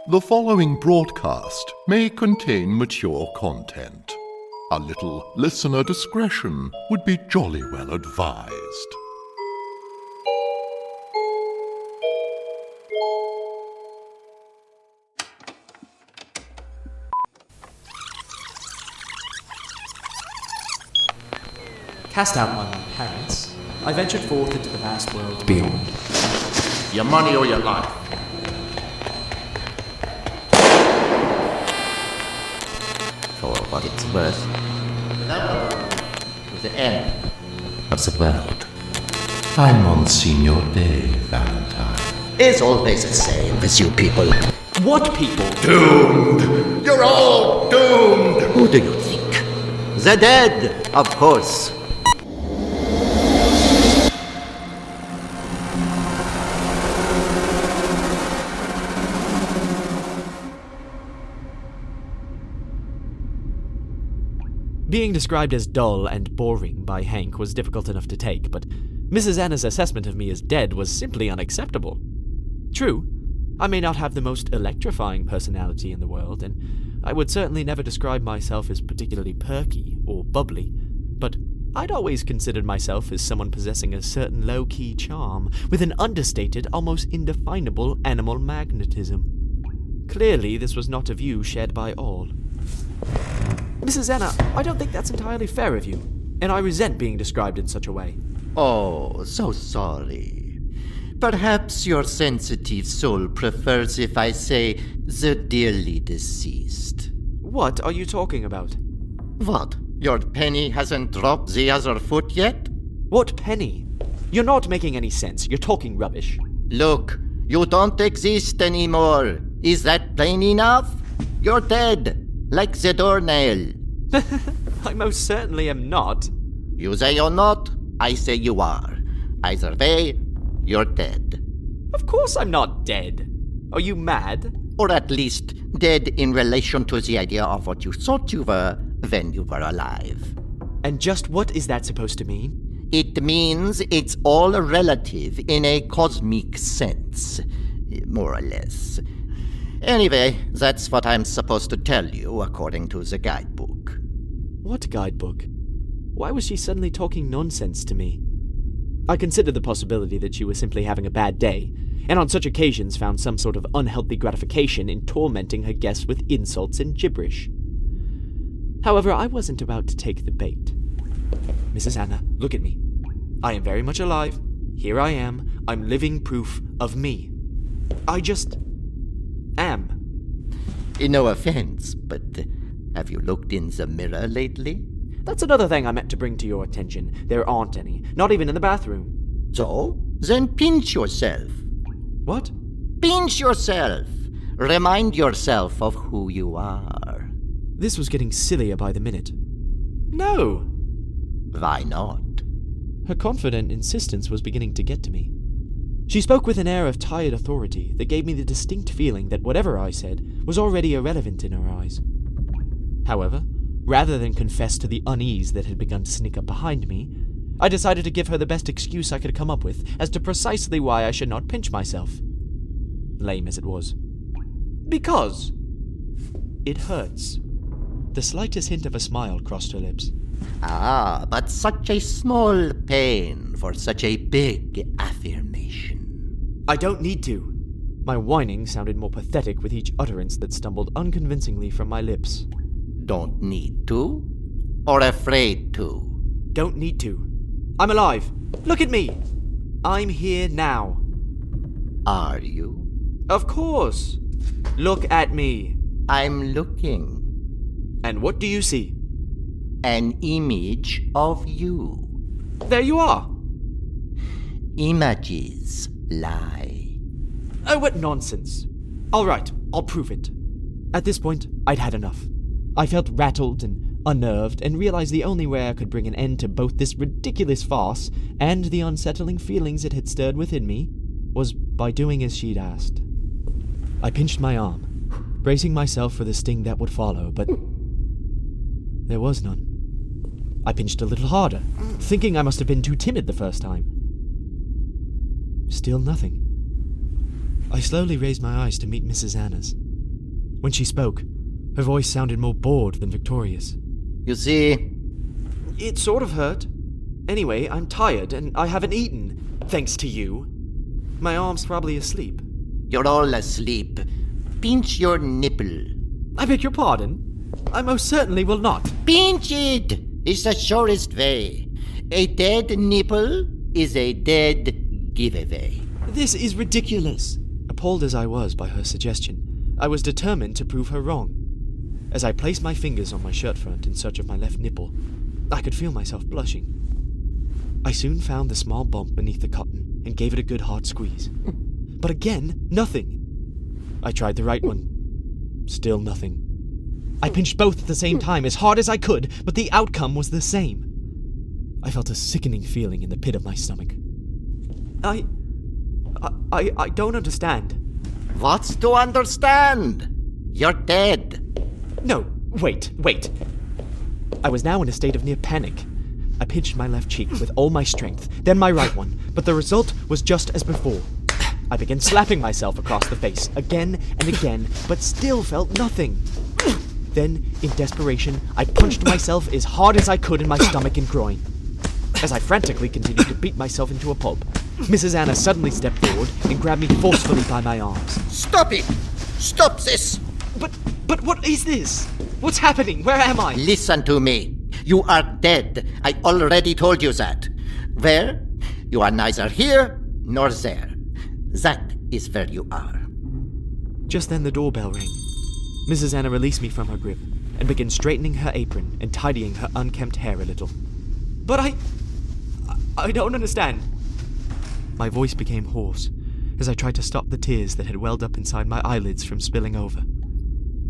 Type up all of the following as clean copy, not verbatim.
The following broadcast may contain mature content. A little listener discretion would be jolly well advised. Cast out by my parents, I ventured forth into the vast world beyond. Your money or your life? For what it's worth. To the end of the world. I'm Monsignor Day, Valentine. It's always the same with you people. What people? Doomed! You're all doomed! Who do you think? The dead, of course. Being described as dull and boring by Hank was difficult enough to take, but Mrs. Anna's assessment of me as dead was simply unacceptable. True, I may not have the most electrifying personality in the world, and I would certainly never describe myself as particularly perky or bubbly, but I'd always considered myself as someone possessing a certain low-key charm, with an understated, almost indefinable animal magnetism. Clearly, this was not a view shared by all. Mrs. Anna, I don't think that's entirely fair of you, and I resent being described in such a way. Oh, so sorry. Perhaps your sensitive soul prefers if I say the dearly deceased. What are you talking about? What? Your penny hasn't dropped the other foot yet? What penny? You're not making any sense. You're talking rubbish. Look, you don't exist anymore. Is that plain enough? You're dead. Like the doornail. I most certainly am not. You say you're not, I say you are. Either way, you're dead. Of course I'm not dead. Are you mad? Or at least dead in relation to the idea of what you thought you were when you were alive. And just what is that supposed to mean? It means it's all relative in a cosmic sense, more or less. Anyway, that's what I'm supposed to tell you according to the guidebook. What guidebook? Why was she suddenly talking nonsense to me? I considered the possibility that she was simply having a bad day, and on such occasions found some sort of unhealthy gratification in tormenting her guests with insults and gibberish. However, I wasn't about to take the bait. Mrs. Anna, look at me. I am very much alive. Here I am. I'm living proof of me. I just am. No offense, but have you looked in the mirror lately? That's another thing I meant to bring to your attention. There aren't any. Not even in the bathroom. So, then pinch yourself. What? Pinch yourself. Remind yourself of who you are. This was getting sillier by the minute. No. Why not? Her confident insistence was beginning to get to me. She spoke with an air of tired authority that gave me the distinct feeling that whatever I said was already irrelevant in her eyes. However, rather than confess to the unease that had begun to sneak up behind me, I decided to give her the best excuse I could come up with as to precisely why I should not pinch myself. Lame as it was. Because it hurts. The slightest hint of a smile crossed her lips. Ah, but such a small pain for such a big affirmation. I don't need to. My whining sounded more pathetic with each utterance that stumbled unconvincingly from my lips. Don't need to? Or afraid to? Don't need to. I'm alive. Look at me. I'm here now. Are you? Of course. Look at me. I'm looking. And what do you see? An image of you. There you are. Images lie. Oh, what nonsense. All right, I'll prove it. At this point, I'd had enough. I felt rattled and unnerved and realized the only way I could bring an end to both this ridiculous farce and the unsettling feelings it had stirred within me was by doing as she'd asked. I pinched my arm, bracing myself for the sting that would follow, but there was none. I pinched a little harder, thinking I must have been too timid the first time. Still nothing. I slowly raised my eyes to meet Mrs. Anna's. When she spoke, her voice sounded more bored than victorious. You see, It sort of hurt. Anyway, I'm tired and I haven't eaten, thanks to you. My arm's probably asleep. you're all asleep. Pinch your nipple. I beg your pardon? I most certainly will not. Pinch it! It's the surest way. A dead nipple is a dead giveaway. This is ridiculous. Appalled as I was by her suggestion, I was determined to prove her wrong. As I placed my fingers on my shirt front in search of my left nipple, I could feel myself blushing. I soon found the small bump beneath the cotton and gave it a good hard squeeze. But again, nothing. I tried the right one. Still nothing. I pinched both at the same time as hard as I could, but the outcome was the same. I felt a sickening feeling in the pit of my stomach. I don't understand. What's to understand? You're dead. No, wait. I was now in a state of near panic. I pinched my left cheek with all my strength, then my right one, but the result was just as before. I began slapping myself across the face again and again, but still felt nothing. Then, in desperation, I punched myself as hard as I could in my stomach and groin. As I frantically continued to beat myself into a pulp, Mrs. Anna suddenly stepped forward and grabbed me forcefully by my arms. Stop it! Stop this! But what is this? What's happening? Where am I? Listen to me. You are dead. I already told you that. Where? You are neither here nor there. That is where you are. Just then the doorbell rang. Mrs. Anna released me from her grip and began straightening her apron and tidying her unkempt hair a little. But I don't understand. My voice became hoarse as I tried to stop the tears that had welled up inside my eyelids from spilling over.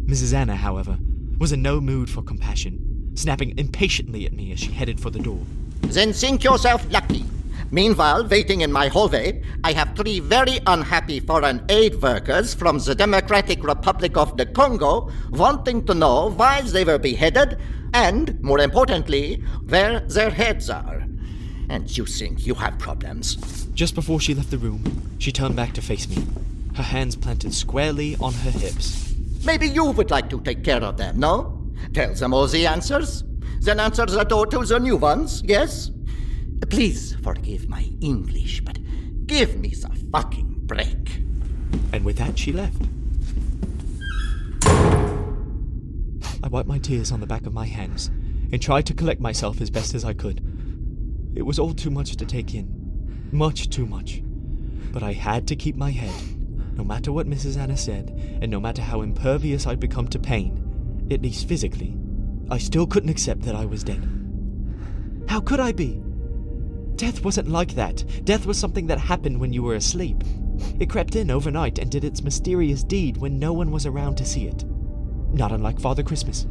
Mrs. Anna, however, was in no mood for compassion, snapping impatiently at me as she headed for the door. Then think yourself lucky. Meanwhile, waiting in my hallway, I have 3 very unhappy foreign aid workers from the Democratic Republic of the Congo wanting to know why they were beheaded and, more importantly, where their heads are. And you think you have problems. Just before she left the room, she turned back to face me, her hands planted squarely on her hips. Maybe you would like to take care of them, no? Tell them all the answers. Then answer the door to the new ones, yes? Please forgive my English, but give me the fucking break. And with that, she left. I wiped my tears on the back of my hands and tried to collect myself as best as I could. It was all too much to take in. Much too much. But I had to keep my head. No matter what Mrs. Anna said, and no matter how impervious I'd become to pain, at least physically, I still couldn't accept that I was dead. How could I be? Death wasn't like that. Death was something that happened when you were asleep. It crept in overnight and did its mysterious deed when no one was around to see it. Not unlike Father Christmas.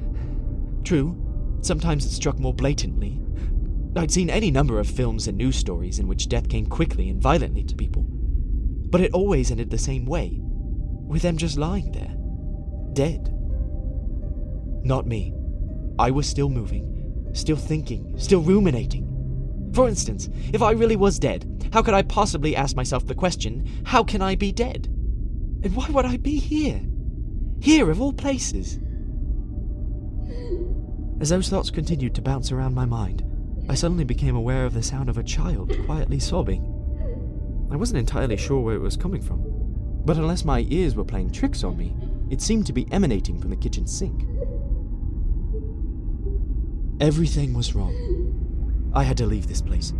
True, sometimes it struck more blatantly. I'd seen any number of films and news stories in which death came quickly and violently to people. But it always ended the same way, with them just lying there, dead. Not me. I was still moving, still thinking, still ruminating. For instance, if I really was dead, how could I possibly ask myself the question, how can I be dead? And why would I be here? Here, of all places. As those thoughts continued to bounce around my mind, I suddenly became aware of the sound of a child quietly sobbing. I wasn't entirely sure where it was coming from, but unless my ears were playing tricks on me, it seemed to be emanating from the kitchen sink. Everything was wrong. I had to leave this place.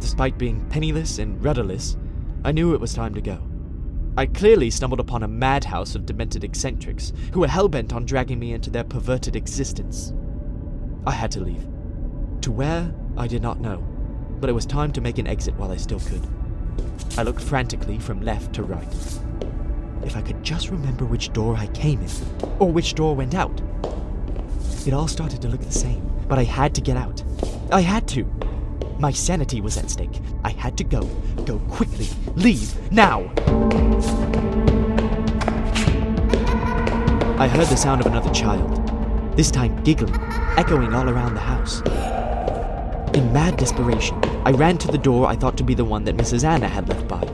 Despite being penniless and rudderless, I knew it was time to go. I clearly stumbled upon a madhouse of demented eccentrics who were hell-bent on dragging me into their perverted existence. I had to leave. To where, I did not know, but it was time to make an exit while I still could. I looked frantically from left to right. If I could just remember which door I came in, or which door went out. It all started to look the same, but I had to get out. I had to. My sanity was at stake. I had to go. Go quickly. Leave. Now! I heard the sound of another child, this time giggling, echoing all around the house. In mad desperation, I ran to the door I thought to be the one that Mrs. Anna had left by.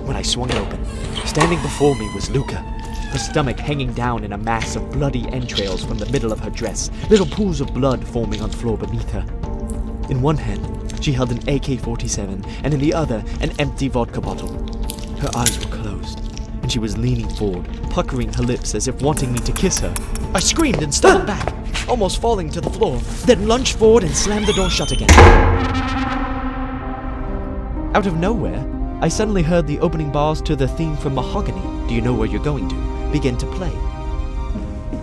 When I swung it open, standing before me was Luca, her stomach hanging down in a mass of bloody entrails from the middle of her dress, little pools of blood forming on the floor beneath her. In one hand, she held an AK-47, and in the other, an empty vodka bottle. Her eyes were closed, and she was leaning forward, puckering her lips as if wanting me to kiss her. I screamed and stumbled back, almost falling to the floor, then lunged forward and slammed the door shut again. Out of nowhere, I suddenly heard the opening bars to the theme from Mahogany, Do You Know Where You're Going To, begin to play.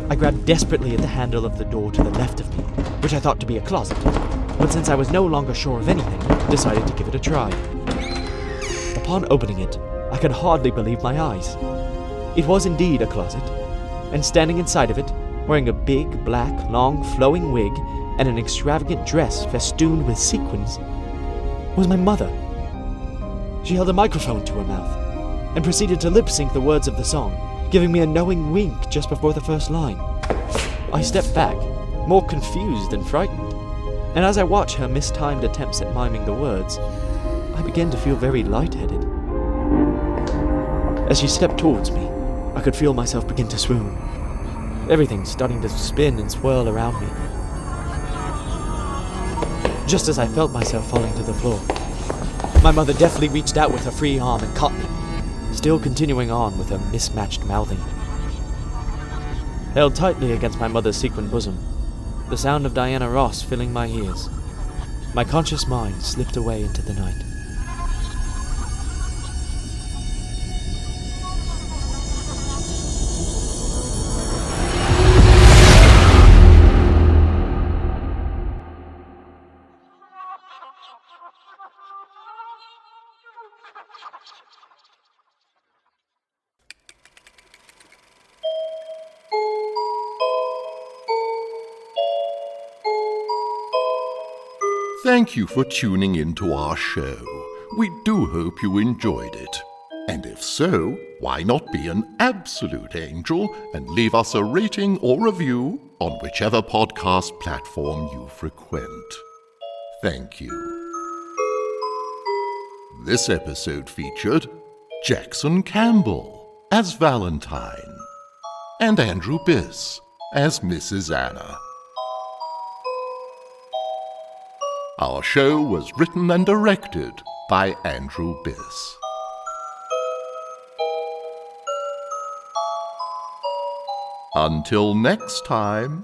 I grabbed desperately at the handle of the door to the left of me, which I thought to be a closet, but since I was no longer sure of anything, decided to give it a try. Upon opening it, I could hardly believe my eyes. It was indeed a closet, and standing inside of it, wearing a big, black, long, flowing wig and an extravagant dress festooned with sequins, was my mother. She held a microphone to her mouth and proceeded to lip-sync the words of the song, giving me a knowing wink just before the first line. I stepped back, more confused than frightened, and as I watched her mistimed attempts at miming the words, I began to feel very lightheaded. As she stepped towards me, I could feel myself begin to swoon, everything starting to spin and swirl around me. Just as I felt myself falling to the floor, my mother deftly reached out with her free arm and caught me, still continuing on with her mismatched mouthing. Held tightly against my mother's sequined bosom, the sound of Diana Ross filling my ears, my conscious mind slipped away into the night. Thank you for tuning in to our show. We do hope you enjoyed it. And if so, why not be an absolute angel and leave us a rating or review on whichever podcast platform you frequent. Thank you. This episode featured Jackson Campbell as Valentine and Andrew Biss as Mrs. Anna. Our show was written and directed by Andrew Biss. Until next time.